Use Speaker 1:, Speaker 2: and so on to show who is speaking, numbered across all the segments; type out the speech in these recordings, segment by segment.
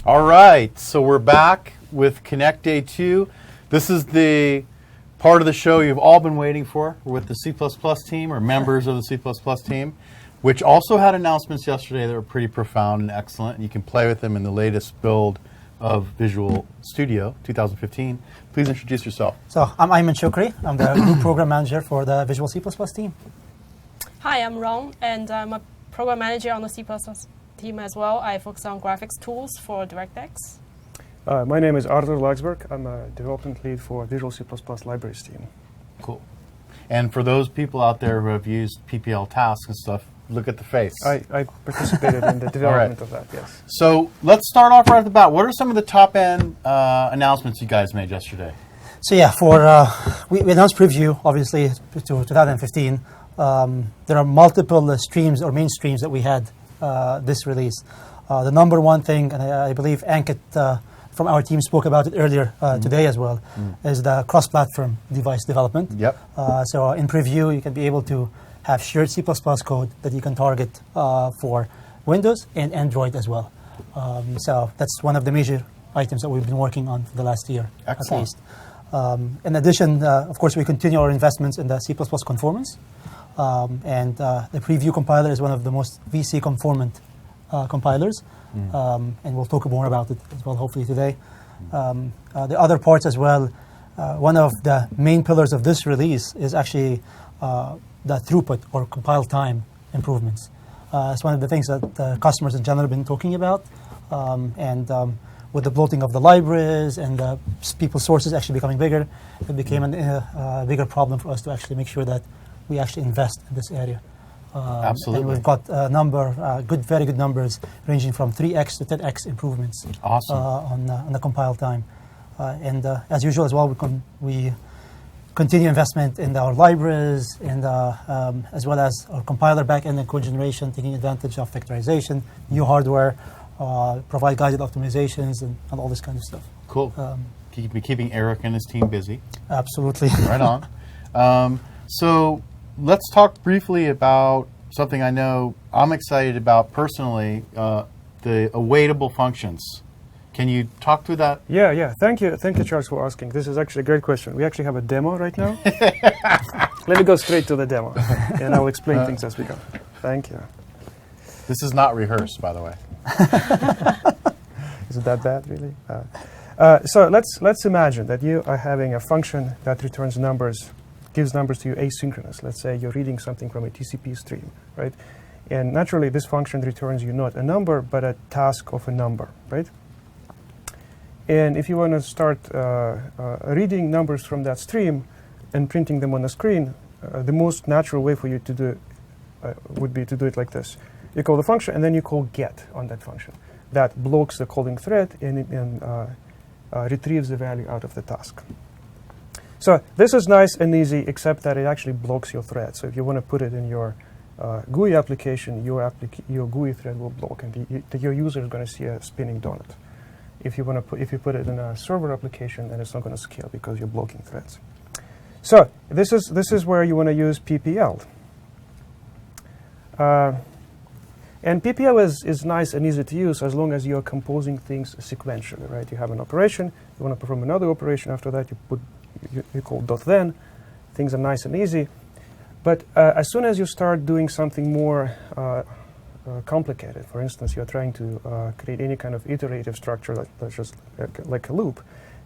Speaker 1: All right, so we're back with Connect Day 2. This is the part of the show you've all been waiting for with the C++ team, or members of the C++ team, which also had announcements yesterday that were pretty profound and excellent, and you can play with them in the latest build of Visual Studio 2015. Please introduce yourself.
Speaker 2: So I'm Ayman Shukri. I'm the Group Program Manager for the Visual C++ team.
Speaker 3: Hi, I'm Rong, and I'm a Program Manager on the C++ team as well. I focus on graphics tools for DirectX.
Speaker 4: My name is Arthur Lagsberg. I'm a development lead for Visual C++ libraries team.
Speaker 1: Cool. And for those people out there who have used PPL tasks and stuff, look at the face.
Speaker 4: I participated in the development of that, yes.
Speaker 1: So let's start off right at the bat. What are some of the top-end announcements you guys made yesterday?
Speaker 2: So yeah, we announced preview, obviously, to 2015. There are multiple streams or main streams that we had this release. The number one thing, and I believe Ankit from our team spoke about it earlier today as well, is the cross-platform device development.
Speaker 1: Yep.
Speaker 2: So in preview, you can be able to have shared C++ code that you can target for Windows and Android as well. So that's one of the major items that we've been working on for the last year,
Speaker 1: Excellent.
Speaker 2: at least. In addition, of course, we continue our investments in the C++ conformance. And the preview compiler is one of the most VC conformant compilers. And we'll talk more about it as well, hopefully, today. The other parts as well, one of the main pillars of this release is actually the throughput or compile time improvements. It's one of the things that customers in general have been talking about. With the bloating of the libraries and people's sources actually becoming bigger, it became a bigger problem for us to actually make sure that we actually invest in this area.
Speaker 1: Absolutely.
Speaker 2: And we've got a number, very good numbers, ranging from 3x to 10x improvements.
Speaker 1: Awesome.
Speaker 2: On the compile time. And as usual as well, we continue investment in our libraries and as well as our compiler backend and code generation, taking advantage of vectorization, new hardware, provide guided optimizations and all this kind of stuff.
Speaker 1: Cool. Keeping Eric and his team busy.
Speaker 2: Absolutely.
Speaker 1: Right on. So let's talk briefly about something I know I'm excited about personally, the awaitable functions. Can you talk through that?
Speaker 4: Yeah. Thank you, Charles, for asking. This is actually a great question. We actually have a demo right now. Let me go straight to the demo, and I'll explain things as we go. Thank you.
Speaker 1: This is not rehearsed, by the way.
Speaker 4: Is it that bad, really? So let's imagine that you are having a function that returns numbers, gives numbers to you asynchronous. Let's say you're reading something from a TCP stream, right? And naturally, this function returns you not a number, but a task of a number, right? And if you want to start reading numbers from that stream and printing them on the screen, the most natural way for you to do it would be to do it like this. You call the function, and then you call get on that function. That blocks the calling thread and retrieves the value out of the task. So this is nice and easy, except that it actually blocks your thread. So if you want to put it in your GUI application, your GUI thread will block, and your user is going to see a spinning donut. If you put it in a server application, then it's not going to scale because you're blocking threads. So this is where you want to use PPL. And PPL is nice and easy to use as long as you're composing things sequentially, right? You have an operation, you want to perform another operation. After that, you call .then. Things are nice and easy. But as soon as you start doing something more complicated, for instance, you're trying to create any kind of iterative structure that's just like a loop,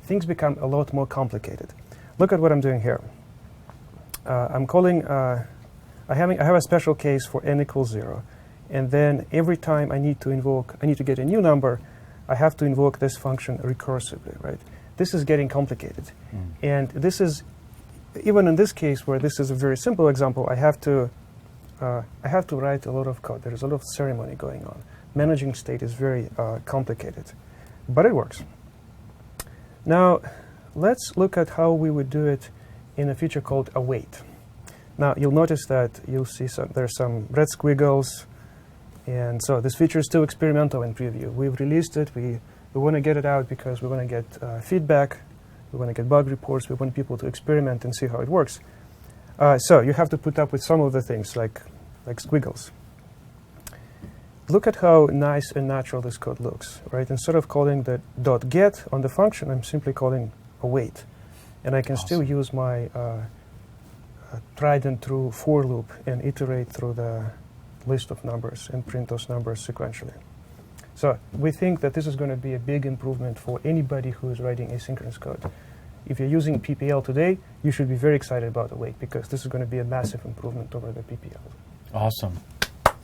Speaker 4: things become a lot more complicated. Look at what I'm doing here. I'm calling, I have a special case for n equals 0. And then every time I need to get a new number, I have to invoke this function recursively, right? This is getting complicated. And this is, even in this case where this is a very simple example, I have to write a lot of code. There is a lot of ceremony going on. Managing state is very complicated, but it works. Now, let's look at how we would do it in a feature called await. Now, you'll notice that you'll see there's some red squiggles, and so this feature is still experimental in preview. We've released it. We want to get it out because we want to get feedback. We want to get bug reports. We want people to experiment and see how it works. So you have to put up with some of the things like squiggles. look at how nice and natural this code looks, right? Instead of calling the .get on the function, I'm simply calling await. And I can still use my tried and true for loop and iterate through the list of numbers and print those numbers sequentially. So we think that this is going to be a big improvement for anybody who is writing asynchronous code. If you're using PPL today, you should be very excited about await, because this is going to be a massive improvement over the PPL.
Speaker 1: Awesome.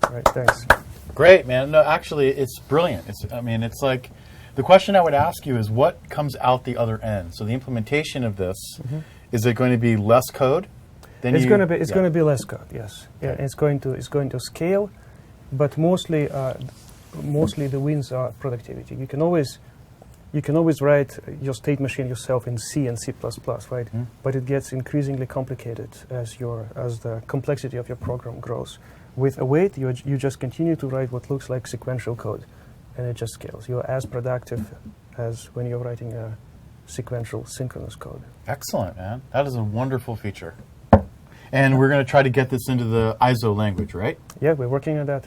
Speaker 4: All right, thanks.
Speaker 1: Great, man. No, actually, it's brilliant. It's like, the question I would ask you is what comes out the other end? So the implementation of this, is it going to be less code?
Speaker 4: It's going to be less code, yes. Yeah, it's going to scale, but mostly the wins are productivity. You can always write your state machine yourself in C and C++, right? But it gets increasingly complicated as the complexity of your program grows. With await, you just continue to write what looks like sequential code, and it just scales. You're as productive as when you're writing a sequential synchronous code.
Speaker 1: Excellent, man. That is a wonderful feature. And we're going to try to get this into the ISO language, right?
Speaker 4: Yeah, we're working on that.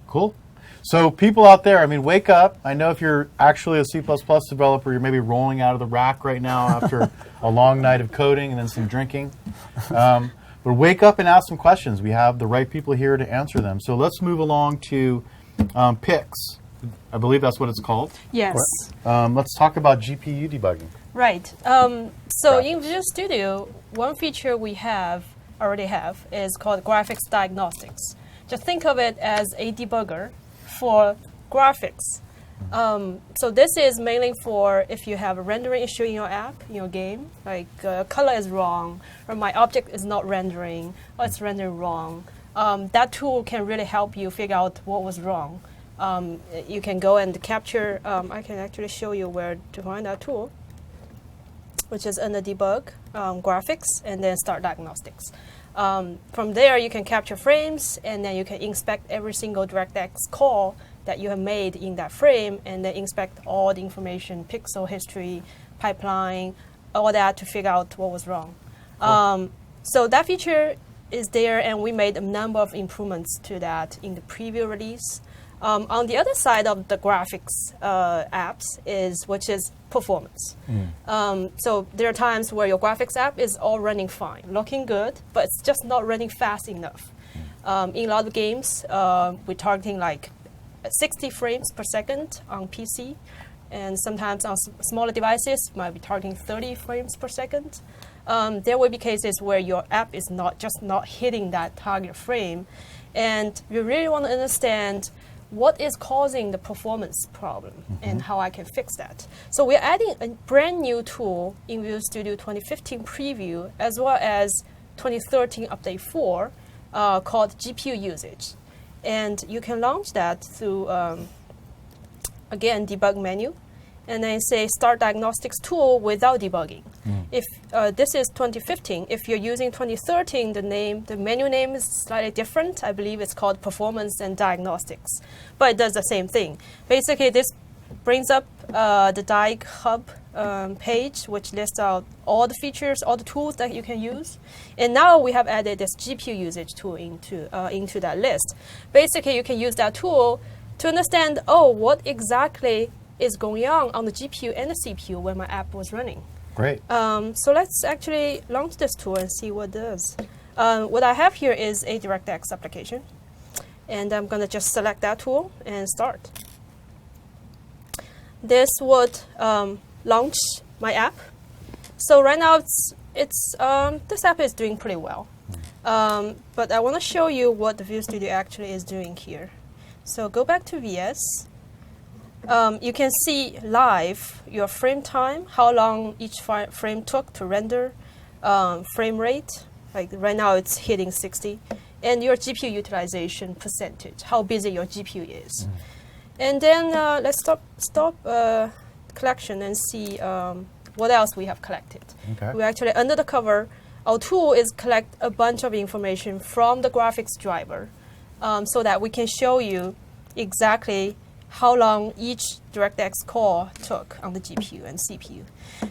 Speaker 1: Cool. So people out there, wake up. I know if you're actually a C++ developer, you're maybe rolling out of the rack right now after a long night of coding and then some drinking. But wake up and ask some questions. We have the right people here to answer them. So let's move along to PICs. I believe that's what it's called.
Speaker 3: Yes.
Speaker 1: Let's talk about GPU debugging.
Speaker 3: Right. So in Visual Studio, one feature we already have is called graphics diagnostics. Just think of it as a debugger for graphics. So this is mainly for if you have a rendering issue in your app, in your game, like color is wrong, or my object is not rendering, or it's rendering wrong. That tool can really help you figure out what was wrong. You can go and capture, I can actually show you where to find that tool, which is under debug, graphics, and then start diagnostics. From there, you can capture frames, and then you can inspect every single DirectX call that you have made in that frame, and then inspect all the information, pixel history, pipeline, all that to figure out what was wrong. Cool. So that feature is there, and we made a number of improvements to that in the preview release. On the other side of the graphics apps which is performance. So there are times where your graphics app is all running fine, looking good, but it's just not running fast enough. In a lot of games, we're targeting like 60 frames per second on PC, and sometimes on smaller devices, might be targeting 30 frames per second. There will be cases where your app is not hitting that target frame, and you really want to understand what is causing the performance problem and how I can fix that. So we're adding a brand new tool in Visual Studio 2015 preview, as well as 2013 update 4, called GPU usage. And you can launch that through, again, debug menu, and then say start diagnostics tool without debugging. If this is 2015, if you're using 2013, the menu name is slightly different. I believe it's called performance and diagnostics, but it does the same thing. Basically, this brings up the Diag Hub page, which lists out all the features, all the tools that you can use. And now we have added this GPU usage tool into that list. Basically, you can use that tool to understand, what exactly is going on the GPU and the CPU when my app was running.
Speaker 1: Great.
Speaker 3: So let's actually launch this tool and see what it does. What I have here is a DirectX application, and I'm going to just select that tool and start. This would launch my app. So right now, this app is doing pretty well. But I want to show you what the Visual Studio actually is doing here. So go back to VS. You can see live your frame time, how long each frame took to render, frame rate, like right now it's hitting 60, and your GPU utilization percentage, how busy your GPU is. And then let's stop collection and see what else we have collected.
Speaker 1: Okay.
Speaker 3: We're actually under the cover. Our tool is collect a bunch of information from the graphics driver so that we can show you exactly how long each DirectX call took on the GPU and CPU.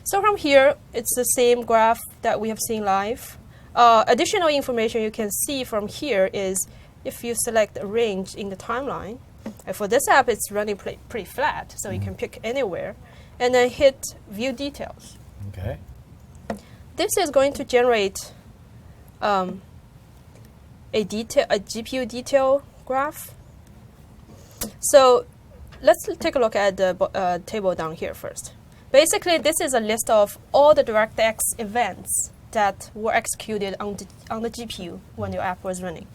Speaker 3: So from here, it's the same graph that we have seen live. Additional information you can see from here is if you select a range in the timeline, And for this app, it's running pretty flat, so you can pick anywhere, and then hit View Details.
Speaker 1: Okay.
Speaker 3: This is going to generate a GPU detail graph. So let's take a look at the table down here first. Basically, this is a list of all the DirectX events that were executed on the GPU when your app was running.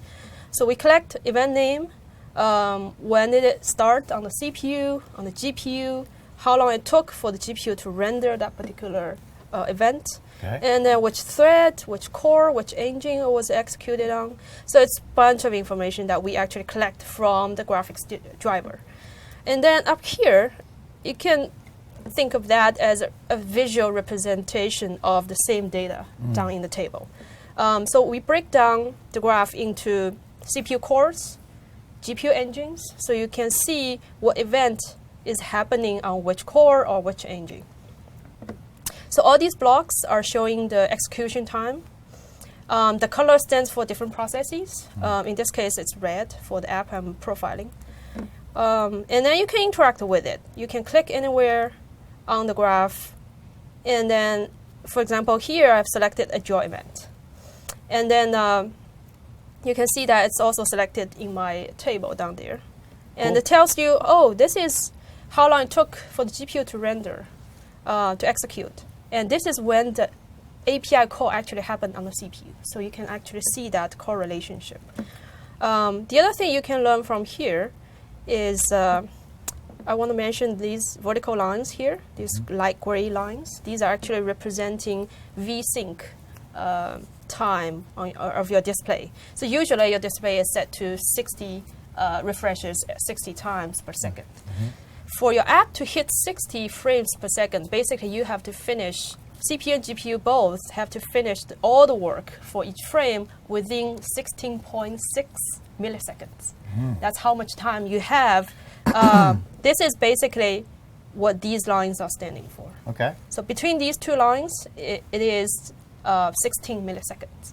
Speaker 3: So we collect event name, when did it start on the CPU, on the GPU, how long it took for the GPU to render that particular event,
Speaker 1: Okay.
Speaker 3: and then which thread, which core, which engine it was executed on. So it's a bunch of information that we actually collect from the graphics driver. And then up here, you can think of that as a visual representation of the same data down in the table. So we break down the graph into CPU cores, GPU engines, so you can see what event is happening on which core or which engine. So all these blocks are showing the execution time. The color stands for different processes. In this case, it's red for the app I'm profiling. And then you can interact with it. You can click anywhere on the graph. And then, for example, here I've selected a draw event. And then you can see that it's also selected in my table down there. And
Speaker 1: Cool.
Speaker 3: it tells you, oh, this is how long it took for the GPU to render, to execute. And this is when the API call actually happened on the CPU. So you can actually see that core relationship. The other thing you can learn from here is I want to mention these vertical lines here, these light gray lines. These are actually representing VSync time of your display. So usually your display is set to 60 refreshes 60 times per second. For your app to hit 60 frames per second, basically you have to finish, CPU and GPU both have to finish all the work for each frame within 16.6 milliseconds. That's how much time you have. This is basically what these lines are standing for.
Speaker 1: Okay.
Speaker 3: So between these two lines, it is 16 milliseconds.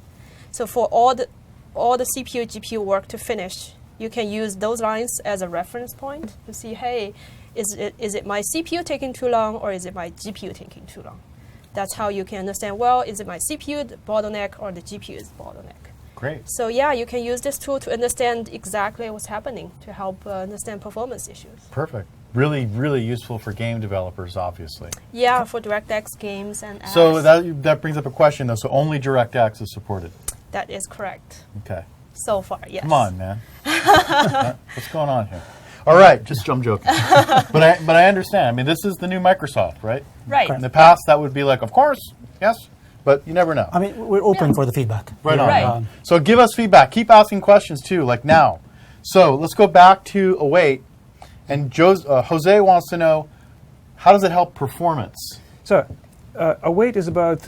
Speaker 3: So for all the CPU, GPU work to finish, you can use those lines as a reference point to see, hey, is it my CPU taking too long or is it my GPU taking too long? That's how you can understand, well, is it my CPU the bottleneck or the GPU is the bottleneck?
Speaker 1: Great.
Speaker 3: So yeah, you can use this tool to understand exactly what's happening to help understand performance issues.
Speaker 1: Perfect. Really, really useful for game developers, obviously.
Speaker 3: Yeah, for DirectX games and apps.
Speaker 1: So that brings up a question, though. So only DirectX is supported.
Speaker 3: That is correct.
Speaker 1: Okay.
Speaker 3: So far, yes.
Speaker 1: Come on, man. What's going on here? All right, I'm joking. but I understand. I mean, this is the new Microsoft, right?
Speaker 3: Right.
Speaker 1: In the past, that would be like, of course, yes, but you never know.
Speaker 2: I mean, we're open for the feedback.
Speaker 1: Right on.
Speaker 3: Right.
Speaker 1: So give us feedback. Keep asking questions too, like now. So let's go back to Await, and Jose wants to know, how does it help performance?
Speaker 4: So, Await is about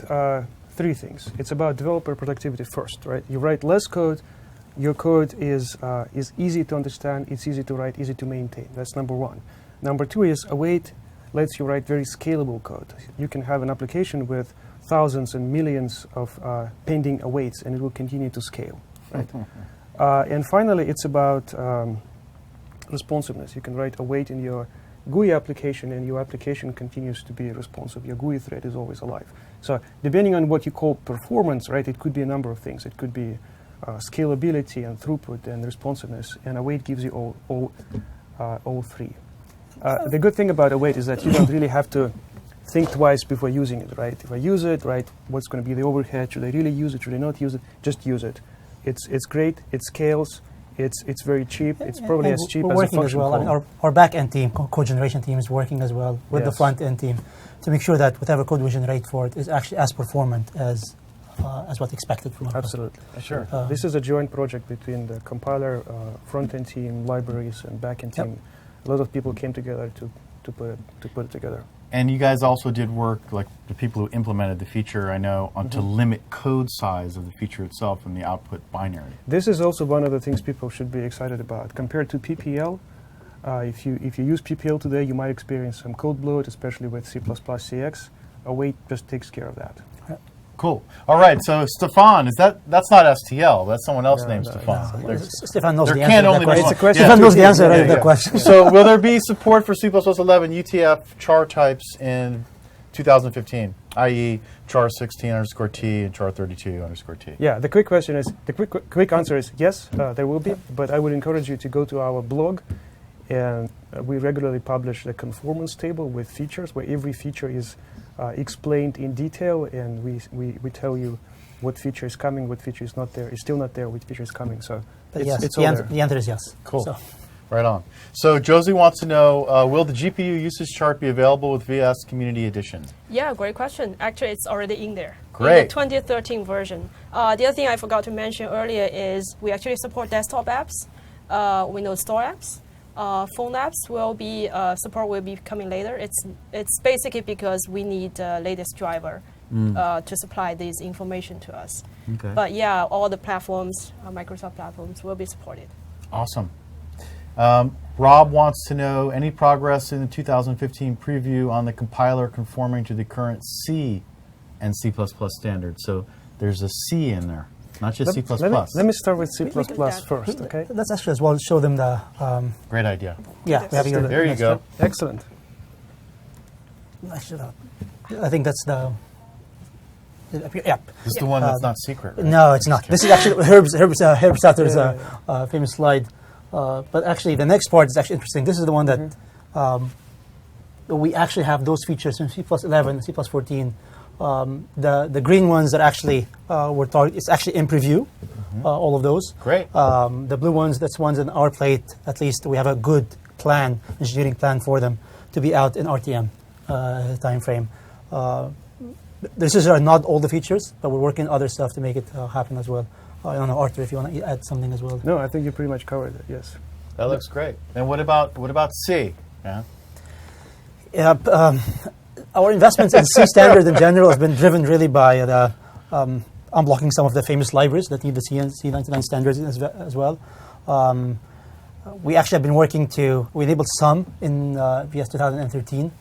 Speaker 4: three things. It's about developer productivity first, right? You write less code. Your code is easy to understand. It's easy to write, easy to maintain. That's number one. Number two is Await lets you write very scalable code. You can have an application with thousands and millions of pending awaits, and it will continue to scale, right? And finally, it's about responsiveness. You can write await in your GUI application, and your application continues to be responsive. Your GUI thread is always alive. So depending on what you call performance, right, it could be a number of things. It could be scalability and throughput and responsiveness, and Await gives you all three. The good thing about Await is that you don't really have to think twice before using it, right? If I use it, right, what's going to be the overhead? Should I really use it? Should I not use it? Just use it. It's great. It scales. It's very cheap. It's probably as cheap
Speaker 2: we're
Speaker 4: as a
Speaker 2: working as
Speaker 4: function
Speaker 2: well.
Speaker 4: call.
Speaker 2: I mean, our back-end team, code generation team, is working as well with the
Speaker 4: Yes.
Speaker 2: front-end team to make sure that whatever code we generate for it is actually as performant as what's expected from us.
Speaker 4: Absolutely.
Speaker 1: Sure.
Speaker 4: This is a joint project between the compiler, front-end team, libraries, and back-end
Speaker 2: Yep.
Speaker 4: team. A lot of people came together to put it together.
Speaker 1: And you guys also did work, like the people who implemented the feature, I know, on to limit code size of the feature itself and the output binary.
Speaker 4: This is also one of the things people should be excited about. Compared to PPL, if you use PPL today, you might experience some code bloat, especially with C++ CX. Await just takes care of that.
Speaker 1: Cool. All right. So Stefan, that's not STL. That's someone else named Stefan. There's-
Speaker 2: Stefan knows
Speaker 1: there
Speaker 2: the
Speaker 1: can
Speaker 2: answer to
Speaker 1: only
Speaker 2: that
Speaker 1: be
Speaker 2: question.
Speaker 1: one.
Speaker 4: It's a question.
Speaker 2: Stefan knows the
Speaker 4: Yeah,
Speaker 2: answer
Speaker 4: yeah,
Speaker 2: to that
Speaker 4: yeah.
Speaker 2: question.
Speaker 1: So will there be support for C++11 UTF char types in 2015, i.e. char 16 underscore T and char 32 underscore T?
Speaker 4: Yeah, the quick answer is yes, there will be, but I would encourage you to go to our blog, and we regularly publish the conformance table with features where every feature is explained in detail, and we tell you what feature is coming, what feature is not there, is still not there, which feature is coming. So
Speaker 2: But yes,
Speaker 4: it's
Speaker 2: the
Speaker 4: all
Speaker 2: answer,
Speaker 4: there.
Speaker 2: the answer is yes.
Speaker 1: Cool.
Speaker 2: So,
Speaker 1: Right on. So Josie wants to know, will the GPU usage chart be available with VS Community Edition?
Speaker 3: Yeah, great question. Actually, it's already in there.
Speaker 1: Great.
Speaker 3: In the 2013 version. The other thing I forgot to mention earlier is we actually support desktop apps, Windows Store apps. Phone apps will be support will be coming later. It's basically because we need the latest driver to supply this information to us.
Speaker 1: Okay.
Speaker 3: But yeah, all the platforms, Microsoft platforms, will be supported.
Speaker 1: Awesome. Rob wants to know any progress in the 2015 preview on the compiler conforming to the current C and C++ standards. So there's a C in there, not just C++.
Speaker 4: Let me start with C++
Speaker 3: We can do that.
Speaker 4: first, okay?
Speaker 2: let's actually as well show them the,
Speaker 1: Great idea.
Speaker 2: yeah, we have here.
Speaker 1: There you go.
Speaker 4: Excellent.
Speaker 2: Actually, I think that's the, yep.
Speaker 1: This is the one that's not secret, right?
Speaker 2: No, it's not. This is actually Herb Satter's famous slide. But actually, the next part is actually interesting. This is the one that we actually have those features in C+11, C+14. The green ones that actually were targeted, it's actually in preview, all of those.
Speaker 1: Great.
Speaker 2: The blue ones, that's ones in our plate. At least we have a good plan, engineering plan for them to be out in RTM time frame. This are not all the features, but we're working on other stuff to make it happen as well. I don't know, Arthur, if you want to add something as well.
Speaker 4: No, I think you pretty much covered it, yes.
Speaker 1: That looks great. And what about C? Yeah.
Speaker 2: Yeah, our investments in C standard in general has been driven really by the unblocking some of the famous libraries that need the C99 standards as well. We actually have been working we enabled some in VS 2013.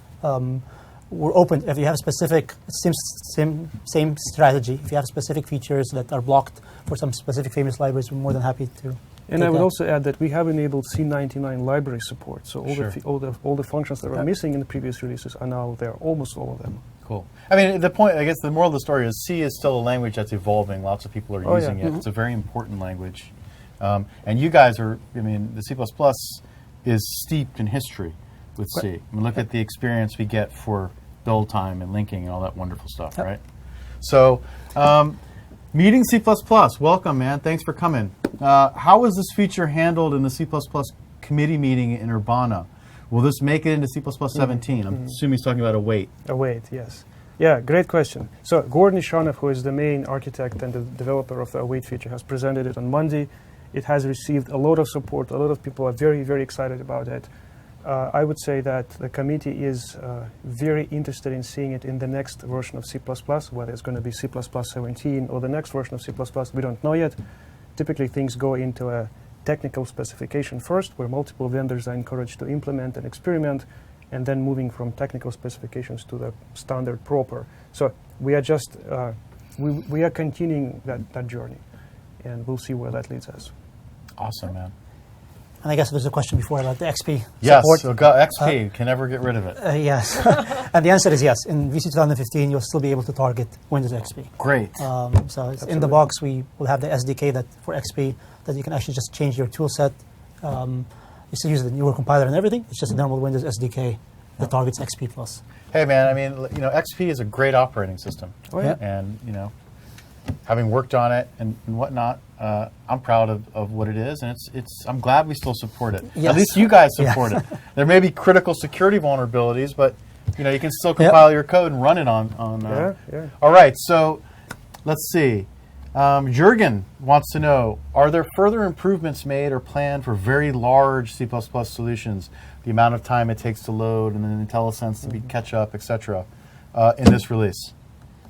Speaker 2: We're open if you have a specific same strategy. If you have specific features that are blocked for some specific famous libraries, we're more than happy to.
Speaker 4: And I would also add that we have enabled C99 library support. So all,
Speaker 1: Sure.
Speaker 4: all the functions that were missing in the previous releases are now there, almost all of them.
Speaker 1: Cool. I mean, the point, I guess the moral of the story is C is still a language that's evolving. Lots of people are
Speaker 4: Oh,
Speaker 1: using
Speaker 4: yeah.
Speaker 1: it. It's a very important language. And you guys are, I mean, the C++ is steeped in history with C. I mean, look at the experience we get for build time and linking and all that wonderful stuff,
Speaker 2: Yep.
Speaker 1: right? So, meeting C++, welcome, man. Thanks for coming. How was this feature handled in the C++ committee meeting in Urbana? Will this make it into C++ 17? I'm assuming he's talking about await.
Speaker 4: Await, yes. Yeah, great question. So Gordon Ishanov, who is the main architect and the developer of the await feature, has presented it on Monday. It has received a lot of support. A lot of people are very, very excited about it. I would say that the committee is very interested in seeing it in the next version of C++, whether it's going to be C++ 17 or the next version of C++, we don't know yet. Typically, things go into a technical specification first, where multiple vendors are encouraged to implement and experiment, and then moving from technical specifications to the standard proper. So we are just, we are continuing that journey, and we'll see where that leads us.
Speaker 1: Awesome, man.
Speaker 2: And I guess there's a question before about the XP
Speaker 1: Yes,
Speaker 2: support.
Speaker 1: so XP, can never get rid of it.
Speaker 2: Yes. And the answer is yes. In VC 2015, you'll still be able to target Windows XP.
Speaker 1: Great.
Speaker 2: So it's in the box. We will have the SDK that for XP that you can actually just change your tool set. You still use the newer compiler and everything. It's just a normal Windows SDK that targets XP plus.
Speaker 1: Hey, man, I mean, you know, XP is a great operating system.
Speaker 4: Oh, yeah.
Speaker 1: And, you know, having worked on it and whatnot, I'm proud of what it is, and I'm glad we still support it.
Speaker 2: Yes.
Speaker 1: At least you guys support
Speaker 2: Yes.
Speaker 1: it. There may be critical security vulnerabilities, but you know you can still compile your code and run it on.
Speaker 4: Yeah.
Speaker 1: All right, so let's see. Jürgen wants to know: are there further improvements made or planned for very large C++ solutions? The amount of time it takes to load, and then IntelliSense to catch up, etc. In this release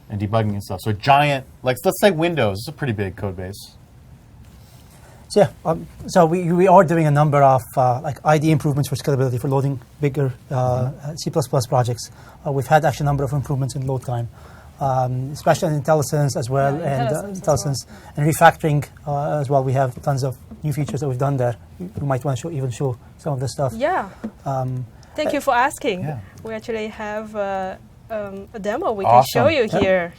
Speaker 1: and debugging and stuff. So giant, like let's say Windows. It's a pretty big code base.
Speaker 2: So yeah, so we are doing a number of like ID improvements for scalability for loading bigger C++ projects. We've had actually a number of improvements in load time. especially in IntelliSense as well,
Speaker 3: Yeah,
Speaker 2: and
Speaker 3: IntelliSense as
Speaker 2: IntelliSense and refactoring as well. We have tons of new features that we've done there. You might want to even show some of this stuff.
Speaker 3: Yeah.
Speaker 2: Um,
Speaker 3: Thank you for asking.
Speaker 1: Yeah.
Speaker 3: We actually have a demo we
Speaker 1: Awesome.
Speaker 3: can show you
Speaker 2: Yeah.
Speaker 3: here.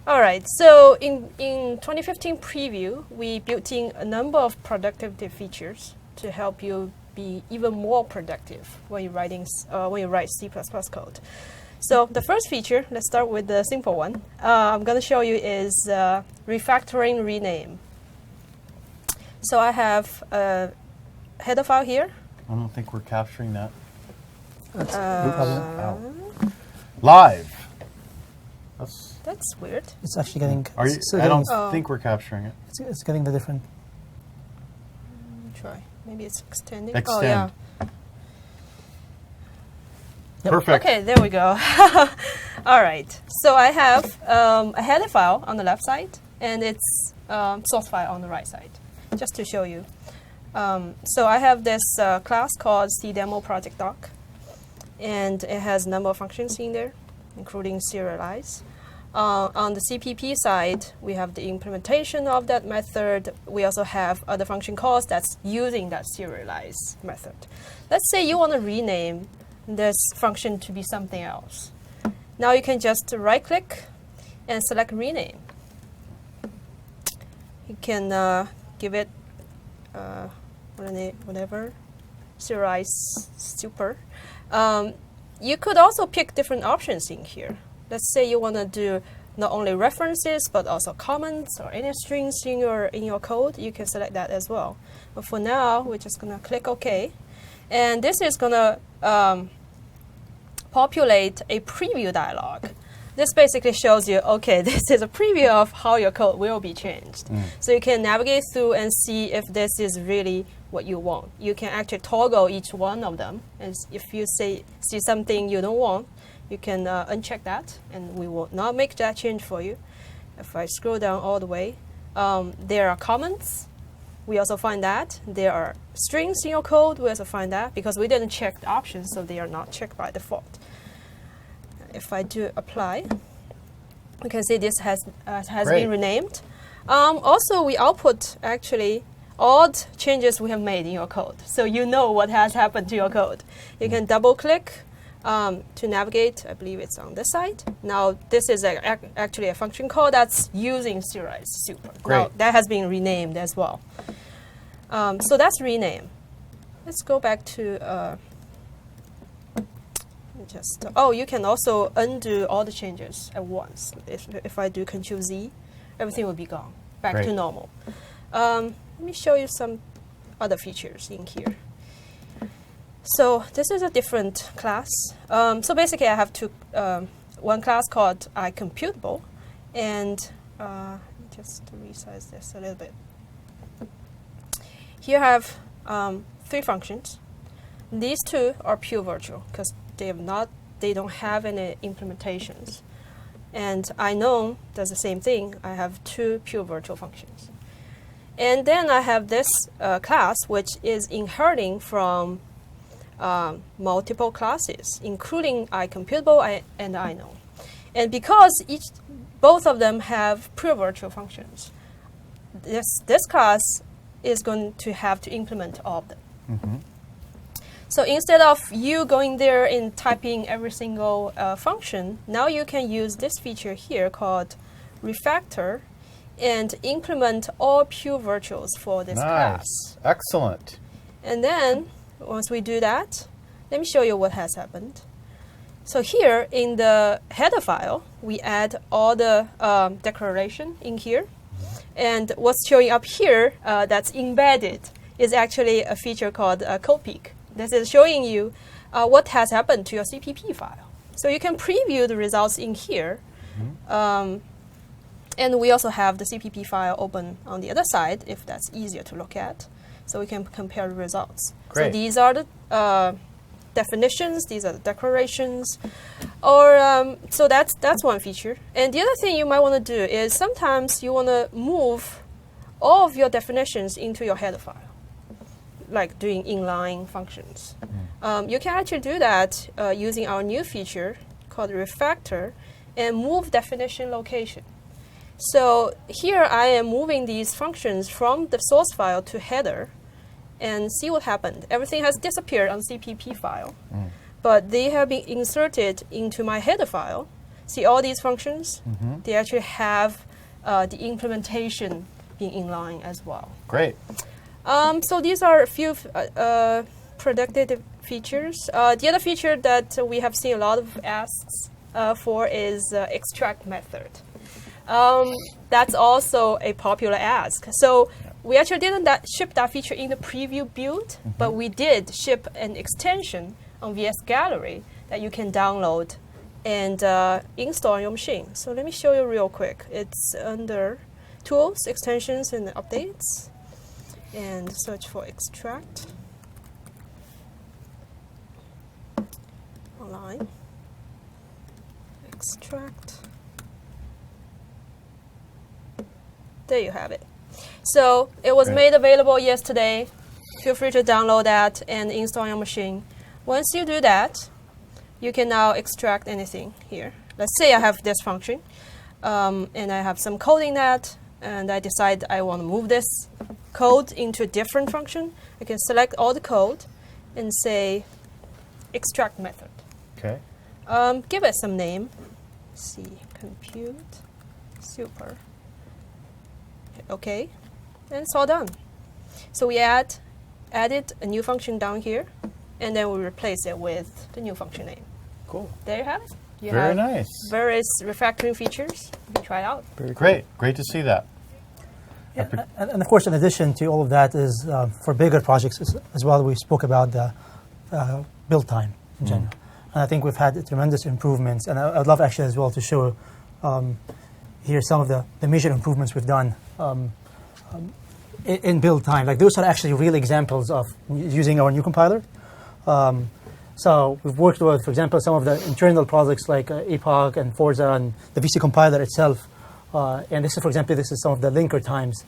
Speaker 3: All right. So in 2015 preview, we built in a number of productivity features to help you be even more productive when you're when you write C++ code. So the first feature, let's start with the simple one. I'm going to show you is refactoring rename. So I have a header file here.
Speaker 1: I don't think we're capturing that.
Speaker 2: that's
Speaker 3: Uh,
Speaker 2: probably-
Speaker 1: Ow. Live.
Speaker 3: That's weird.
Speaker 2: it's actually getting.
Speaker 1: Are you?
Speaker 2: it's
Speaker 1: I don't
Speaker 3: Oh.
Speaker 1: think we're capturing it.
Speaker 2: It's getting the different.
Speaker 3: Try. Maybe it's extending.
Speaker 1: Extend.
Speaker 3: Oh, yeah.
Speaker 2: Yep.
Speaker 1: Perfect.
Speaker 3: Okay, there we go. All right. So I have a header file on the left side, and it's source file on the right side, just to show you. So I have this class called cDemoProjectDoc, and it has a number of functions in there, including serialize. On the CPP side, we have the implementation of that method. We also have other function calls that's using that serialize method. Let's say you want to rename this function to be something else. Now you can just right-click and select rename. You can give it whatever, serialize super. You could also pick different options in here. Let's say you want to do not only references but also comments or any strings in your code. You can select that as well. But for now, we're just gonna click OK, and this is gonna populate a preview dialog. This basically shows you, okay, this is a preview of how your code will be changed. So you can navigate through and see if this is really what you want. You can actually toggle each one of them, and if you see something you don't want, you can uncheck that, and we will not make that change for you. If I scroll down all the way, there are comments. We also find that. There are strings in your code. We also find that because we didn't check the options, so they are not checked by default. If I do apply, we can see this has
Speaker 1: Great.
Speaker 3: been renamed. Also, we output actually all the changes we have made in your code, so you know what has happened to your code. You can double click to navigate. I believe it's on this side. Now this is actually a function call that's using serialize super. Now
Speaker 1: Great.
Speaker 3: that has been renamed as well. So that's rename. Let's go back to you can also undo all the changes at once. If I do Control Z, everything will be gone back to
Speaker 1: Great.
Speaker 3: normal. Let me show you some other features in here. So this is a different class. So basically, I have one class called iComputable, and just to resize this a little bit. Here I have 3 functions. These 2 are pure virtual because they don't have any implementations. And iKnown does the same thing. I have 2 pure virtual functions. And then I have this class, which is inheriting from multiple classes, including iComputable and iKnown. And because both of them have pure virtual functions, this class is going to have to implement all of them.
Speaker 1: Mm-hmm.
Speaker 3: So instead of you going there and typing every single function, now you can use this feature here called refactor and implement all pure virtuals for this class.
Speaker 1: Nice. Excellent.
Speaker 3: And then once we do that, let me show you what has happened. So here in the header file, we add all the declaration in here. And what's showing up here that's embedded is actually a feature called CodePeek. This is showing you what has happened to your CPP file. So you can preview the results in here. And we also have the CPP file open on the other side if that's easier to look at. So we can compare the results.
Speaker 1: Great.
Speaker 3: So these are the definitions, these are the declarations. So that's one feature. And the other thing you might want to do is sometimes you want to move all of your definitions into your header file, like doing inline functions. You can actually do that using our new feature called refactor and move definition location. So here I am moving these functions from the source file to header and see what happened. Everything has disappeared on CPP file, but they have been inserted into my header file. See all these functions? They actually have the implementation being in line as well.
Speaker 1: Great.
Speaker 3: So these are a few predictive features. The other feature that we have seen a lot of asks for is extract method. That's also a popular ask. So we actually didn't ship that feature in the preview build, but we did ship an extension on VS Gallery that you can download and install on your machine. So let me show you real quick. It's under Tools, Extensions, and Updates. And search for extract. Online. Extract. There you have it. So it was
Speaker 1: Great.
Speaker 3: made available yesterday. Feel free to download that and install on your machine. Once you do that, you can now extract anything here. Let's say I have this function, and I have some code in that, and I decide I want to move this code into a different function. I can select all the code and say extract method.
Speaker 1: Okay.
Speaker 3: Give it some name. C compute super. Okay, and it's all done. So we added a new function down here, and then we replace it with the new function name.
Speaker 1: Cool.
Speaker 3: There you have it. You
Speaker 1: Very
Speaker 3: have
Speaker 1: nice.
Speaker 3: various refactoring features. You can try it out.
Speaker 4: Very cool.
Speaker 1: Great. Great to see that.
Speaker 2: And of course, in addition to all of that, is for bigger projects as well. We spoke about the build time in general, and I think we've had tremendous improvements. And I'd love actually as well to show here some of the major improvements we've done in build time. Like those are actually real examples of using our new compiler. So we've worked with, for example, some of the internal projects like Epoch and Forza and the VC compiler itself. And this is, for example, this is some of the linker times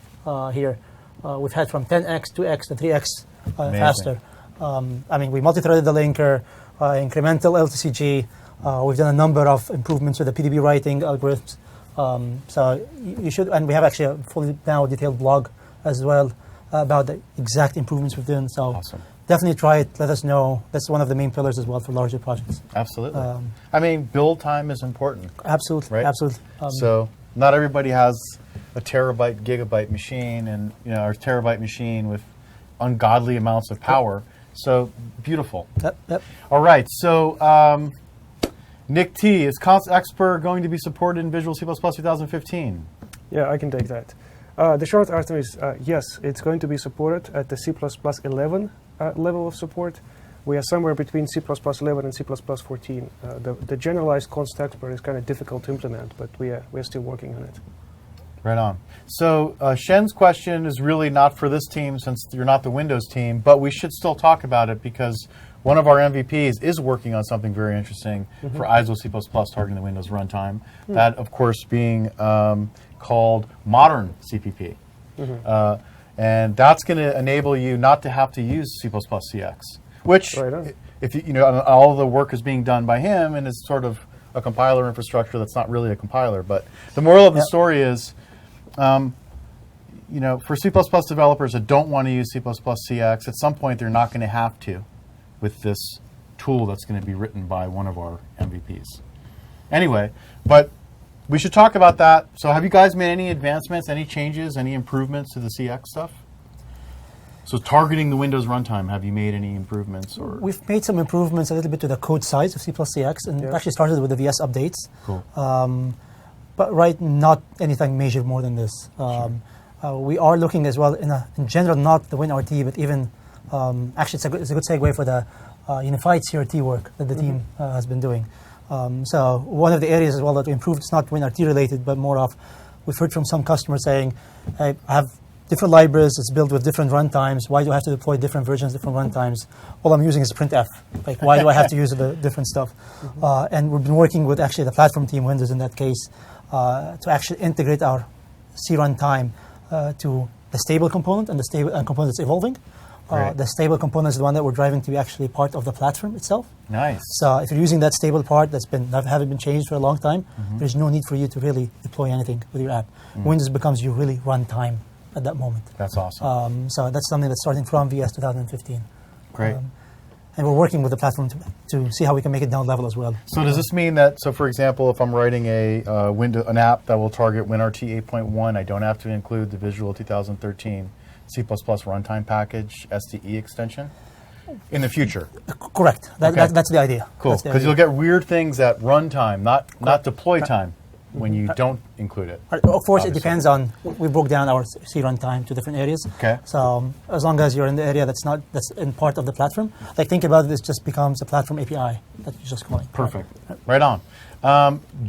Speaker 2: here. We've had from 10x, 2x, and 3x faster. I mean, we multi-threaded the linker, incremental LTCG. We've done a number of improvements with the PDB writing algorithms. So you should, and we have actually a fully now detailed blog as well about the exact improvements we've done. So
Speaker 1: Awesome.
Speaker 2: definitely try it. Let us know. That's one of the main pillars as well for larger projects.
Speaker 1: Absolutely. I mean, build time is important.
Speaker 2: Absolutely,
Speaker 1: Right.
Speaker 2: absolutely.
Speaker 1: So not everybody has a terabyte, gigabyte machine, and or a terabyte machine with ungodly amounts of power. So beautiful.
Speaker 2: Yep.
Speaker 1: All right. So Nick T, is Const Expert going to be supported in Visual C++ 2015?
Speaker 4: Yeah, I can take that. The short answer is yes, it's going to be supported at the C++ 11 level of support. We are somewhere between C++ 11 and C++ 14. The generalized Const Expert is kind of difficult to implement, but we're still working on it.
Speaker 1: Right on. So Shen's question is really not for this team since you're not the Windows team, but we should still talk about it because one of our MVPs is working on something very interesting for ISO C++ targeting the Windows runtime. That, of course, being called Modern CPP. And that's going to enable you not to have to use C++ CX, which,
Speaker 4: Right on.
Speaker 1: if all the work is being done by him and is sort of a compiler infrastructure that's not really a compiler. But the moral of the story is, for C++ developers that don't want to use C++ CX, at some point they're not going to have to with this tool that's going to be written by one of our MVPs. Anyway, but we should talk about that. So have you guys made any advancements, any changes, any improvements to the CX stuff? So targeting the Windows runtime, have you made any improvements? Or
Speaker 2: We've made some improvements a little bit to the code size of C++CX, and
Speaker 4: Yeah.
Speaker 2: actually started with the VS updates.
Speaker 1: Cool.
Speaker 2: But not anything major more than this. We are looking as well, in general, not the WinRT, but even, actually it's a good segue for the unified CRT work that the team has been doing. So one of the areas as well that we improved, it's not WinRT related, but more of, we've heard from some customers saying, I have different libraries, it's built with different runtimes, why do I have to deploy different versions, different runtimes? All I'm using is printf. Like, why do I have to use the different stuff? And we've been working with actually the platform team, Windows in that case, to actually integrate our C runtime to the stable component and the stable component that's evolving.
Speaker 1: Great.
Speaker 2: The stable component is the one that we're driving to be actually part of the platform itself.
Speaker 1: Nice.
Speaker 2: So if you're using that stable part that haven't been changed for a long time,
Speaker 1: Mm-hmm.
Speaker 2: there's no need for you to really deploy anything with your app. Windows becomes your really runtime at that moment.
Speaker 1: That's awesome.
Speaker 2: So that's something that's starting from VS 2015.
Speaker 1: Great.
Speaker 2: And we're working with the platform to see how we can make it down level as well.
Speaker 1: So does this mean that, so for example, if I'm writing an app that will target WinRT 8.1, I don't have to include the Visual 2013 C++ runtime package SDE extension in the future?
Speaker 2: Correct.
Speaker 1: Okay.
Speaker 2: That's the idea.
Speaker 1: Cool,
Speaker 2: That's the
Speaker 1: because
Speaker 2: idea.
Speaker 1: you'll get weird things at runtime, not deploy time, when you don't include it.
Speaker 2: Of course,
Speaker 1: obviously.
Speaker 2: it depends on. We broke down our C runtime to different areas.
Speaker 1: Okay.
Speaker 2: So as long as you're in the area that's in part of the platform, like think about it, this just becomes a platform API that you're just calling.
Speaker 1: Perfect. Right on.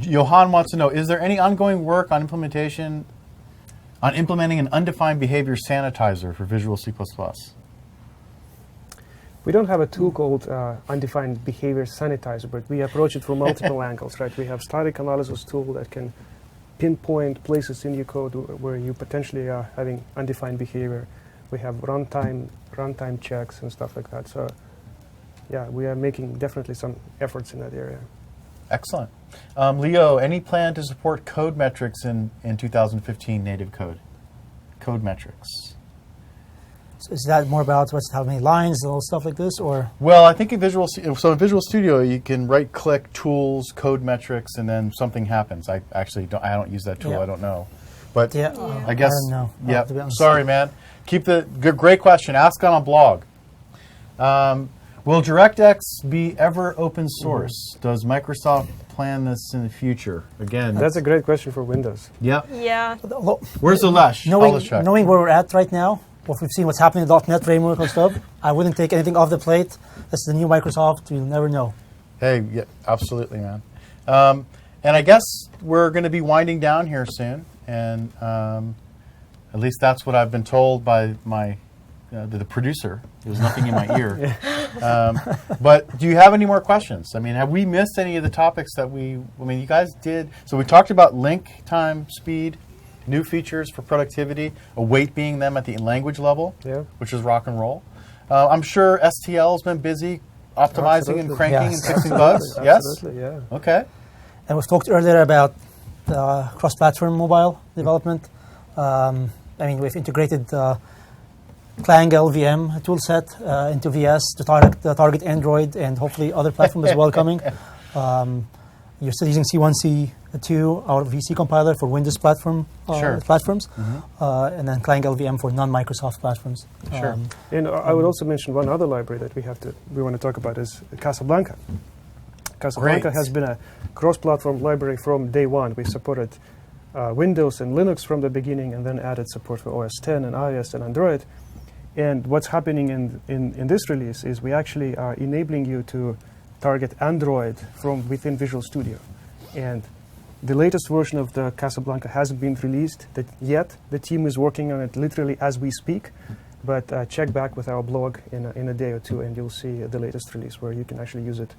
Speaker 1: Johan wants to know, is there any ongoing work on implementing an undefined behavior sanitizer for Visual C++?
Speaker 4: We don't have a tool called undefined behavior sanitizer, but we approach it from multiple angles, right? We have static analysis tool that can pinpoint places in your code where you potentially are having undefined behavior. We have runtime checks and stuff like that. So, yeah, we are making definitely some efforts in that area.
Speaker 1: Excellent. Leo, any plan to support code metrics in 2015 native code? Code metrics.
Speaker 2: So is that more about how many lines and all stuff like this, or?
Speaker 1: Well, I think in Visual Studio you can right-click Tools, Code Metrics, and then something happens. I actually don't use that tool.
Speaker 2: Yeah.
Speaker 1: I don't know, but
Speaker 2: Yeah,
Speaker 1: I guess.
Speaker 2: I don't know.
Speaker 1: Yeah.
Speaker 2: To be honest.
Speaker 1: Sorry, man. Keep the great question. Ask on a blog. Will DirectX be ever open source? Does Microsoft plan this in the future? Again,
Speaker 4: That's a great question for Windows.
Speaker 1: yeah.
Speaker 3: Yeah.
Speaker 1: Where's Alesh?
Speaker 2: Knowing where we're at right now, what we've seen, what's happening in .NET framework and stuff, I wouldn't take anything off the plate. That's the new Microsoft. You'll never know.
Speaker 1: Hey, yeah, absolutely, man. And I guess we're going to be winding down here soon, and at least that's what I've been told by the producer. There's nothing in my ear. But do you have any more questions? I mean, have we missed any of the topics that you guys did? So we talked about link time speed, new features for productivity, await being them at the language level,
Speaker 4: Yeah.
Speaker 1: which is rock and roll. I'm sure STL has been busy optimizing and
Speaker 4: Absolutely.
Speaker 1: cranking
Speaker 2: Yes.
Speaker 1: and fixing bugs. Yes?
Speaker 4: Absolutely, yeah.
Speaker 1: Okay.
Speaker 2: And we've talked earlier about cross-platform mobile development. We've integrated Clang LVM toolset into VS to target Android and hopefully other platforms as well coming. You're still using C1C2, our VC compiler for Windows platforms, and then Clang LVM for non-Microsoft platforms.
Speaker 1: Sure.
Speaker 4: And I would also mention one other library that we want to talk about is Casablanca. Casablanca
Speaker 1: Great.
Speaker 4: has been a cross-platform library from day one. We supported Windows and Linux from the beginning, and then added support for OS X and iOS and Android. And what's happening in this release is we actually are enabling you to target Android from within Visual Studio. And the latest version of the Casablanca hasn't been released yet. The team is working on it literally as we speak. But check back with our blog in a day or two, and you'll see the latest release where you can actually use it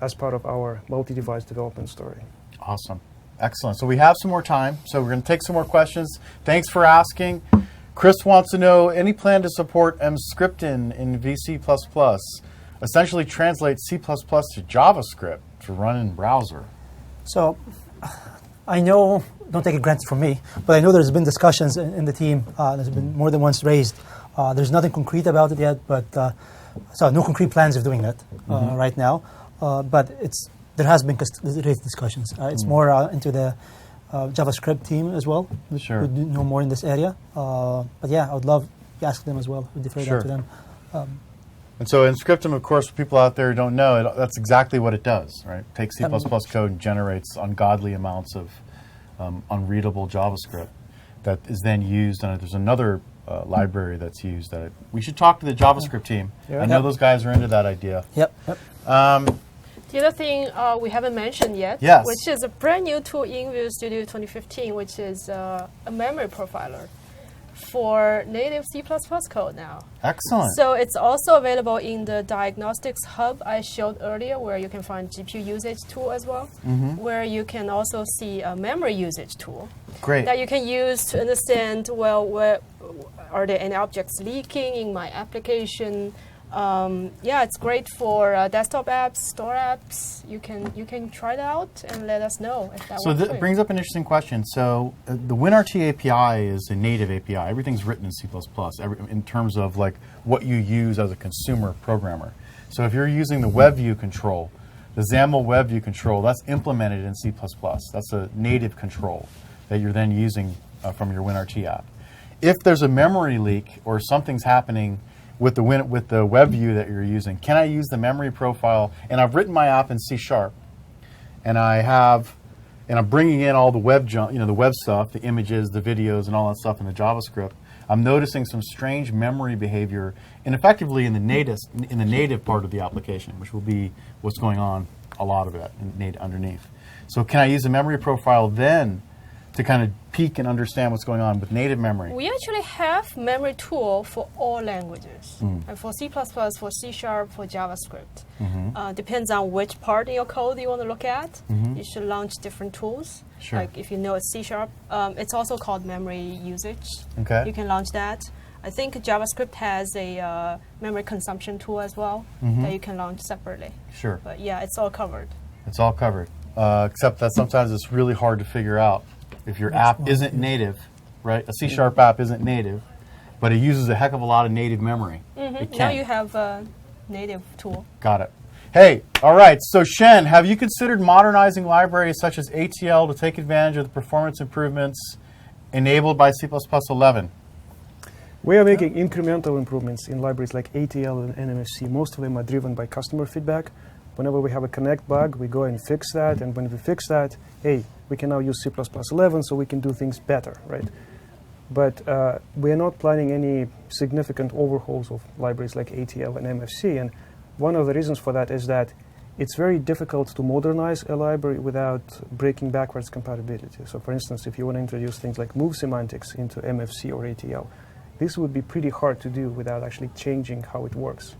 Speaker 4: as part of our multi-device development story.
Speaker 1: Awesome. Excellent. So we have some more time, so we're going to take some more questions. Thanks for asking. Chris wants to know, any plan to support Emscripten in VC++? Essentially translate C++ to JavaScript to run in browser.
Speaker 2: So I know, don't take it granted from me, but I know there's been discussions in the team. There's been more than once raised. There's nothing concrete about it yet, but so no concrete plans of doing that right now. But there has been raised discussions. It's more into the JavaScript team as well.
Speaker 1: Sure.
Speaker 2: Who know more in this area. But yeah, I would love to ask them as well. We'd defer
Speaker 1: Sure.
Speaker 2: that to them.
Speaker 1: And so Emscripten, of course, for people out there who don't know, that's exactly what it does, right? Takes C++ code and generates ungodly amounts of unreadable JavaScript that is then used. And there's another library that's used. We should talk to the JavaScript team.
Speaker 4: Yeah.
Speaker 1: I know those guys are into that idea.
Speaker 2: Yep.
Speaker 3: The other thing we haven't mentioned yet,
Speaker 1: Yes.
Speaker 3: which is a brand new tool in Visual Studio 2015, which is a memory profiler for native C++ code now.
Speaker 1: Excellent.
Speaker 3: So it's also available in the diagnostics hub I showed earlier, where you can find GPU usage tool as well, where you can also see a memory usage tool
Speaker 1: Great.
Speaker 3: that you can use to understand, well, are there any objects leaking in my application? Yeah, it's great for desktop apps, store apps. You can try it out and let us know if that
Speaker 1: So
Speaker 3: works for
Speaker 1: that
Speaker 3: you.
Speaker 1: brings up an interesting question. So the WinRT API is a native API. Everything's written in C++, in terms of like what you use as a consumer programmer. So if you're using the WebView control, the XAML WebView control, that's implemented in C++. That's a native control that you're then using from your WinRT app. If there's a memory leak or something's happening with the WebView that you're using, can I use the memory profile? And I've written my app in C#, and I'm bringing in all the web the web stuff, the images, the videos, and all that stuff in the JavaScript. I'm noticing some strange memory behavior, and effectively in the native part of the application, which will be what's going on, a lot of it underneath. So can I use the memory profile then to kind of peek and understand what's going on with native memory?
Speaker 3: We actually have memory tool for all languages, and for C++, for C#, for JavaScript. Depends on which part in your code you want to look at. You should launch different tools.
Speaker 1: Sure.
Speaker 3: Like if you know it's C#, it's also called memory usage.
Speaker 1: Okay.
Speaker 3: You can launch that. I think JavaScript has a memory consumption tool as well that you can launch separately.
Speaker 1: Sure.
Speaker 3: But yeah, it's all covered.
Speaker 1: It's all covered, except that sometimes it's really hard to figure out if your app isn't native, right? A C# app isn't native, but it uses a heck of a lot of native memory. It
Speaker 3: Now
Speaker 1: can.
Speaker 3: you have a native tool.
Speaker 1: Got it. Hey, all right. So Shen, have you considered modernizing libraries such as ATL to take advantage of the performance improvements enabled by C++ 11?
Speaker 4: We are making incremental improvements in libraries like ATL and NMFC. Most of them are driven by customer feedback. Whenever we have a connect bug, we go and fix that. And when we fix that, hey, we can now use C++ 11 so we can do things better, right? But we're not planning any significant overhauls of libraries like ATL and MFC. And one of the reasons for that is that it's very difficult to modernize a library without breaking backwards compatibility. So for instance, if you want to introduce things like move semantics into MFC or ATL, this would be pretty hard to do without actually changing how it works.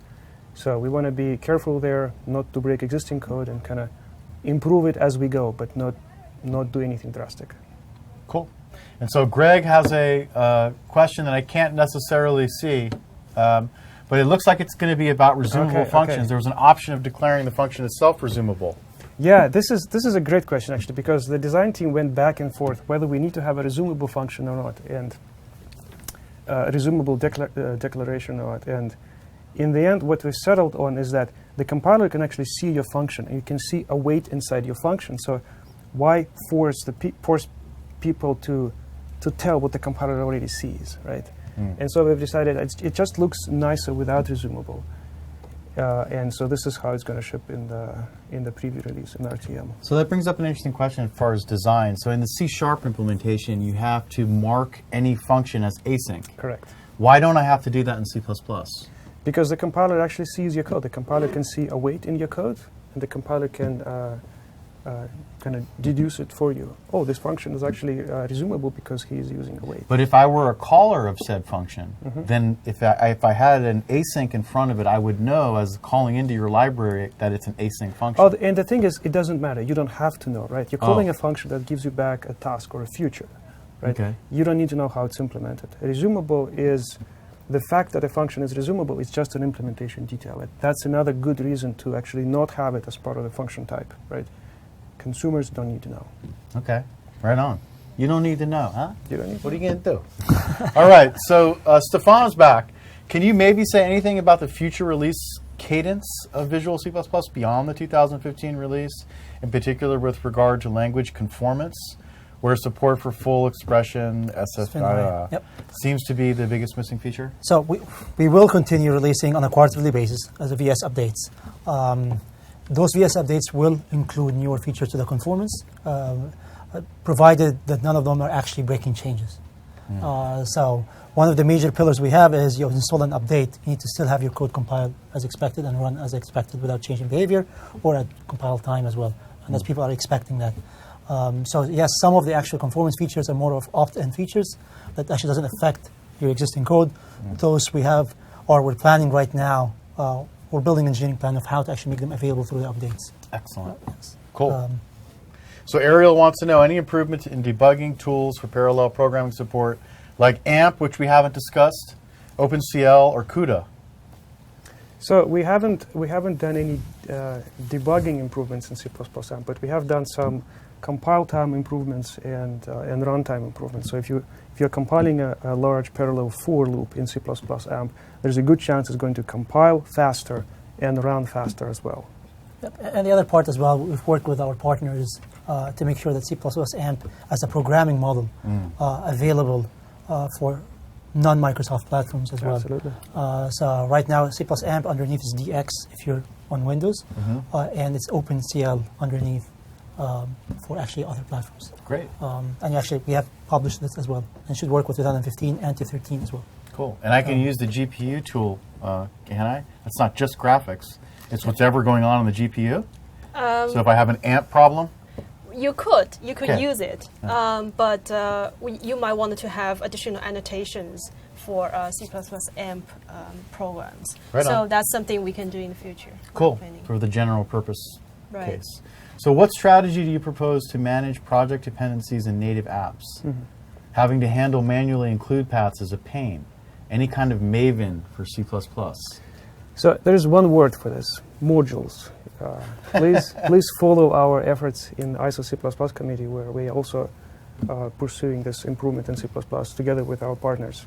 Speaker 4: So we want to be careful there, not to break existing code and kind of improve it as we go, but not do anything drastic.
Speaker 1: Cool. And so Greg has a question that I can't necessarily see, but it looks like it's going to be about resumable functions.
Speaker 4: Okay.
Speaker 1: There was an option of declaring the function itself resumable.
Speaker 4: Yeah, this is a great question actually, because the design team went back and forth whether we need to have a resumable function or not, and a resumable declaration or not. And in the end, what we settled on is that the compiler can actually see your function, and you can see a weight inside your function. So why force people to tell what the compiler already sees, right? And so we've decided it just looks nicer without resumable. And so this is how it's going to ship in the preview release in RTM.
Speaker 1: So that brings up an interesting question as far as design. So in the C# implementation, you have to mark any function as async.
Speaker 4: Correct.
Speaker 1: Why don't I have to do that in C++?
Speaker 4: Because the compiler actually sees your code. The compiler can see a weight in your code, and the compiler can kind of deduce it for you. Oh, this function is actually resumable because he is using a weight.
Speaker 1: But if I were a caller of said function, then if I had an async in front of it, I would know as calling into your library that it's an async function.
Speaker 4: Oh, and the thing is, it doesn't matter. You don't have to know, right? You're calling a function that gives you back a task or a future, right?
Speaker 1: Okay.
Speaker 4: You don't need to know how it's implemented. Resumable is the fact that a function is resumable is just an implementation detail. That's another good reason to actually not have it as part of the function type, right? Consumers don't need to know.
Speaker 1: Okay, right on. You don't need to know, huh?
Speaker 4: You don't need to
Speaker 1: What are you going to do? All right, so Stefano's back. Can you maybe say anything about the future release cadence of Visual C++ beyond the 2015 release, in particular with regard to language conformance, where support for full expression, SFI,
Speaker 2: Yep.
Speaker 1: seems to be the biggest missing feature?
Speaker 2: So we will continue releasing on a quarterly basis as a VS updates. Those VS updates will include newer features to the conformance, provided that none of them are actually breaking changes. So one of the major pillars we have is you install an update, you need to still have your code compiled as expected and run as expected without changing behavior or at compile time as well. And as people are expecting that. So yes, some of the actual conformance features are more of opt-in features that actually doesn't affect your existing code. Those we have, or we're planning right now, we're building an engineering plan of how to actually make them available through the updates.
Speaker 1: Excellent.
Speaker 2: Yes.
Speaker 1: Cool. So Ariel wants to know any improvements in debugging tools for parallel programming support like AMP, which we haven't discussed, OpenCL, or CUDA?
Speaker 4: So we haven't done any debugging improvements in C++ AMP, but we have done some compile time improvements and runtime improvements. So if you're compiling a large parallel for loop in C++ AMP, there's a good chance it's going to compile faster and run faster as well.
Speaker 2: Yep. And the other part as well, we've worked with our partners to make sure that C++ AMP as a programming model available for non-Microsoft platforms as well.
Speaker 4: Absolutely.
Speaker 2: So right now, C++ AMP underneath is DX if you're on Windows, and it's OpenCL underneath for actually other platforms.
Speaker 1: Great.
Speaker 2: And actually, we have published this as well, and should work with 2015 and 2013 as well.
Speaker 1: Cool. And I can use the GPU tool, can I? It's not just graphics. It's whatever going on the GPU. So if I have an AMP problem,
Speaker 3: You could
Speaker 1: Okay.
Speaker 3: use it, but you might want to have additional annotations for C++ AMP programs.
Speaker 1: Right
Speaker 3: so
Speaker 1: on.
Speaker 3: that's something we can do in the future.
Speaker 1: cool,
Speaker 3: Planning.
Speaker 1: for the general purpose
Speaker 3: Right.
Speaker 1: case. So what strategy do you propose to manage project dependencies in native apps? Having to handle manually include paths is a pain. Any kind of Maven for C++?
Speaker 4: So there's one word for this: modules. Please follow our efforts in ISO C++ committee, where we also are pursuing this improvement in C++ together with our partners.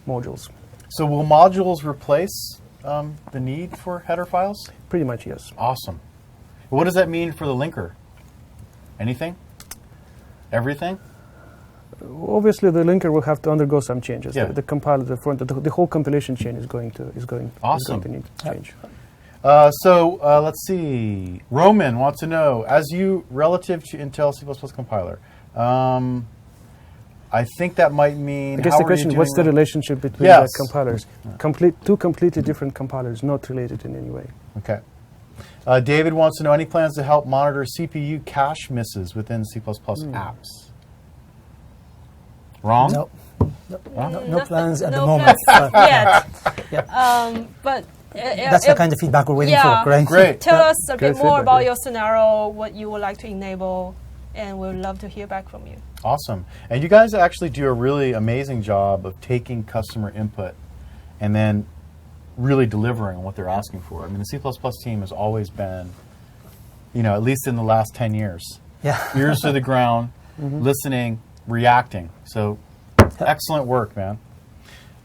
Speaker 4: Modules,
Speaker 1: So will modules replace the need for header files?
Speaker 4: pretty much yes.
Speaker 1: Awesome. What does that mean for the linker? Anything? Everything?
Speaker 4: Obviously, the linker will have to undergo some changes.
Speaker 1: Yeah.
Speaker 4: The compiler, the whole compilation chain is going to
Speaker 1: Awesome.
Speaker 4: need to change.
Speaker 1: Let's see. Roman wants to know, as you relative to Intel C++ compiler, I think that might mean.
Speaker 4: I guess
Speaker 1: how
Speaker 4: the
Speaker 1: are
Speaker 4: question
Speaker 1: you
Speaker 4: is, what's the
Speaker 1: doing
Speaker 4: relationship between
Speaker 1: Yes.
Speaker 4: the compilers? Two completely different compilers, not related in any way.
Speaker 1: Okay. David wants to know, any plans to help monitor CPU cache misses within C++ apps? Wrong?
Speaker 2: No, no plans at the
Speaker 3: no
Speaker 2: moment.
Speaker 3: plans yet.
Speaker 2: Yeah.
Speaker 3: But
Speaker 2: That's the kind of feedback we're waiting for, right?
Speaker 1: Great.
Speaker 3: Tell us a
Speaker 4: Great
Speaker 3: bit more
Speaker 4: feedback,
Speaker 3: about
Speaker 4: yeah.
Speaker 3: your scenario, what you would like to enable, and we'd love to hear back from you.
Speaker 1: Awesome. And you guys actually do a really amazing job of taking customer input and then really delivering what they're asking for. I mean, the C++ team has always been, at least in the last 10 years,
Speaker 2: Yeah.
Speaker 1: ears to the ground, listening, reacting. So excellent work, man.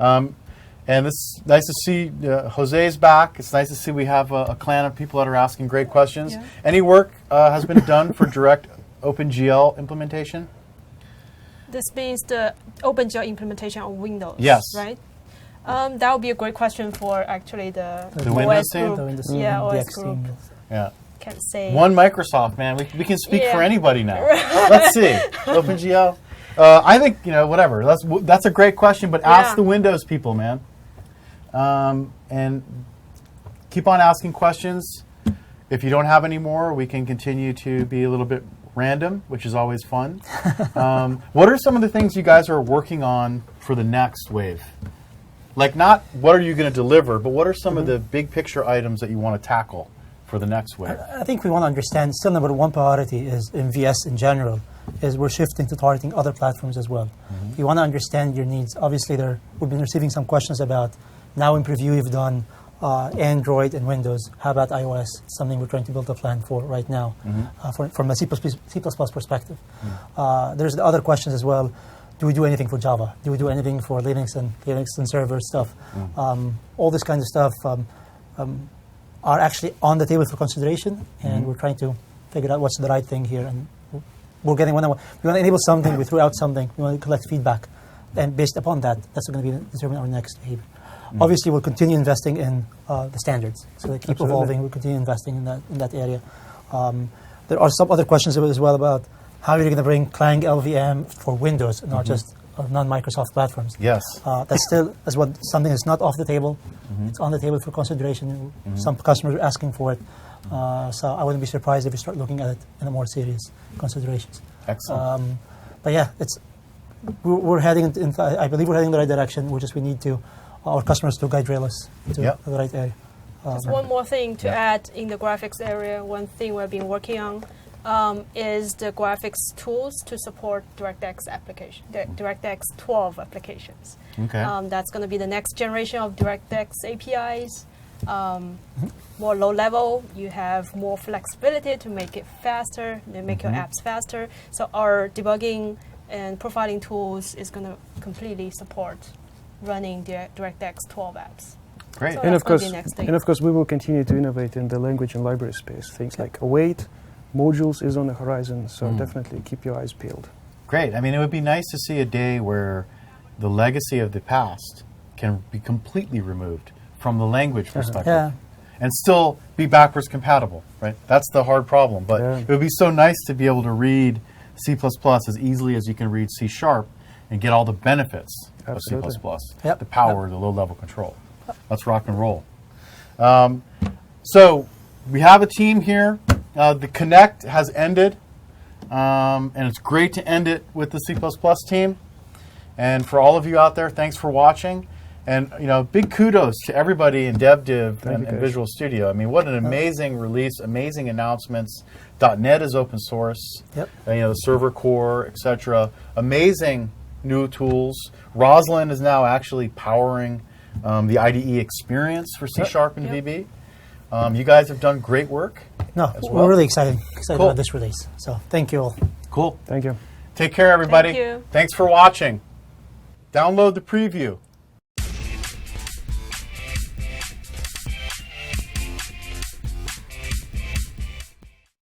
Speaker 1: And it's nice to see Jose's back. It's nice to see we have a clan of people that are asking great questions.
Speaker 3: Yeah.
Speaker 1: Any work has been done for direct OpenGL implementation?
Speaker 3: This means the OpenGL implementation on Windows,
Speaker 1: Yes.
Speaker 3: right? That would be a great question for actually the
Speaker 1: Windows
Speaker 3: OS
Speaker 1: team?
Speaker 3: group.
Speaker 2: The Windows
Speaker 3: Yeah,
Speaker 2: team,
Speaker 3: OS
Speaker 2: DX
Speaker 3: group
Speaker 2: team.
Speaker 1: Yeah.
Speaker 3: can say.
Speaker 1: One Microsoft, man. We can speak
Speaker 3: Yeah.
Speaker 1: for anybody now. Let's see. OpenGL. I think, whatever. That's a great question, but ask
Speaker 3: Yeah.
Speaker 1: the Windows people, man. And keep on asking questions. If you don't have any more, we can continue to be a little bit random, which is always fun. What are some of the things you guys are working on for the next wave? Like, not what are you going to deliver, but what are some of the big picture items that you want to tackle for the next wave?
Speaker 2: I think we want to understand, still number one priority is in VS in general, is we're shifting to targeting other platforms as well. You want to understand your needs. Obviously, we've been receiving some questions about, now in preview you've done Android and Windows. How about iOS? It's something we're trying to build a plan for right now from a C++ perspective. There's the other questions as well. Do we do anything for Java? Do we do anything for Linux and server stuff? All this kind of stuff are actually on the table for consideration, and we're trying to figure out what's the right thing here. And we want to enable something. We threw out something. We want to collect feedback, and based upon that, that's going to determine our next behavior. Obviously, we'll continue investing in the standards, so they keep
Speaker 4: Absolutely.
Speaker 2: evolving. We'll continue investing in that area. There are some other questions as well about how you're going to bring Clang LVM for Windows, and not just non-Microsoft platforms.
Speaker 1: Yes.
Speaker 2: That's still something that's not off the table. It's on the table for consideration. Some customers are asking for it. So I wouldn't be surprised if we start looking at it in a more serious considerations.
Speaker 1: Excellent.
Speaker 2: But yeah, we're heading I believe we're heading in the right direction. We need our customers to guide rail us to the right area.
Speaker 3: Just one more thing to
Speaker 1: Yeah.
Speaker 3: add in the graphics area. One thing we've been working on is the graphics tools to support DirectX application, the DirectX 12 applications.
Speaker 1: Okay.
Speaker 3: That's going to be the next generation of DirectX APIs. More low level, you have more flexibility to make it faster, to make your apps faster. So our debugging and profiling tools is going to completely support running the DirectX 12 apps.
Speaker 1: Great.
Speaker 3: So
Speaker 4: And
Speaker 3: that's
Speaker 4: of
Speaker 3: gonna
Speaker 4: course,
Speaker 3: be next thing.
Speaker 4: and of course, we will continue to innovate in the language and library space. Things like await, modules is on the horizon. So definitely keep your eyes peeled.
Speaker 1: Great. I mean, it would be nice to see a day where the legacy of the past can be completely removed from the language perspective
Speaker 2: Yeah.
Speaker 1: and still be backwards compatible, right? That's the hard problem. But
Speaker 4: Yeah.
Speaker 1: it would be so nice to be able to read C++ as easily as you can read C# and get all the benefits
Speaker 4: Absolutely.
Speaker 1: of C++,
Speaker 2: Yep.
Speaker 1: the power, the low-level control. Let's rock and roll. So we have a team here. The Connect has ended, and it's great to end it with the C++ team. And for all of you out there, thanks for watching. And big kudos to everybody in DevDiv and
Speaker 4: you, guys.
Speaker 1: Visual Studio. I mean, what an amazing release, amazing announcements. .NET is open source.
Speaker 2: Yep.
Speaker 1: The server core, etc. Amazing new tools. Roslyn is now actually powering the IDE experience for C# and
Speaker 3: Yep.
Speaker 1: VB. You guys have done great work.
Speaker 2: No,
Speaker 1: As well.
Speaker 2: we're really excited
Speaker 1: Cool.
Speaker 2: about this release. So thank you all.
Speaker 1: Cool.
Speaker 4: Thank you.
Speaker 1: Take care, everybody.
Speaker 3: Thank you.
Speaker 1: Thanks for watching. Download the preview.